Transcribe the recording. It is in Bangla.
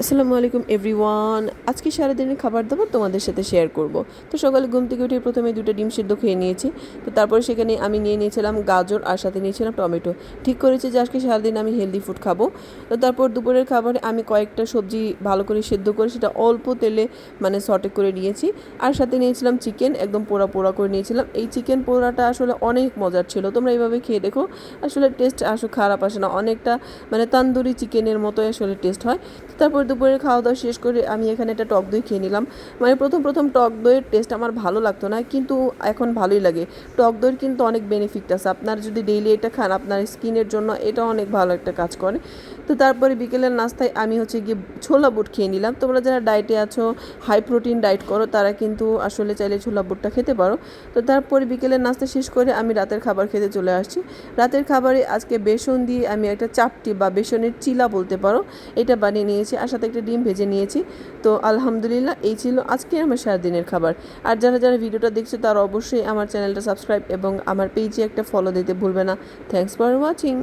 আসসালামু আলাইকুম এভরিওয়ান। আজকে সারাদিনের খাবার দাবার তোমাদের সাথে শেয়ার করব। তো সকালে ঘুম থেকে উঠে প্রথমে 2টা ডিম সিদ্ধ খেয়ে নিয়েছি। তো তারপরে সেখানে আমি নিয়ে নিয়েছিলাম গাজর আর সাথে নিয়েছিলাম টমেটো। ঠিক করেছি যে আজকে সারাদিন আমি হেলদি ফুড খাবো। তো তারপর দুপুরের খাবারে আমি কয়েকটা সবজি ভালো করে সেদ্ধ করে সেটা অল্প তেলে সটে করে নিয়েছি। আর সাথে নিয়েছিলাম চিকেন, একদম পোড়া পোড়া করে নিয়েছিলাম। এই চিকেন পোড়াটা আসলে অনেক মজার ছিল, তোমরা এইভাবে খেয়ে দেখো। আসলে টেস্ট খারাপ আসে না, অনেকটা তান্দুরি চিকেনের মতোই আসলে টেস্ট হয়। তারপর দুপুরের খাওয়া দাওয়া শেষ করে আমি এখানে একটা টক দই খেয়ে নিলাম। প্রথম টক দইয়ের টেস্ট আমার ভালো লাগতো না, কিন্তু এখন ভালোই লাগে। টক দইয়ের কিন্তু অনেক বেনিফিট আছে, আপনার যদি ডেইলি এটা খান আপনার স্কিনের জন্য এটা অনেক ভালো একটা কাজ করে। তো তারপরে বিকেলের নাস্তায় আমি গিয়ে ছোলা বুট খেয়ে নিলাম। তোমরা যারা ডায়েটে আছো, হাই প্রোটিন ডায়েট করো, তারা কিন্তু আসলে চাইলে ছোলা বুটটা খেতে পারো। তো তারপরে বিকেলের নাস্তা শেষ করে আমি রাতের খাবার খেতে চলে আসছি। রাতের খাবারে আজকে বেসন দিয়ে আমি একটা চাপটি বা বেসনের চিলা বলতে পারো, এটা বানিয়ে নিয়েছি, আর সাথে একটা ডিম ভেজে নিয়েছি। তো আলহামদুলিল্লাহ, এই ছিল আজকে আমার সারাদিনের খাবার। আর যারা যারা ভিডিওটা দেখছে তারা অবশ্যই আমার চ্যানেলটা সাবস্ক্রাইব এবং আমার পেজে একটা ফলো দিতে ভুলবে না। Thanks for watching.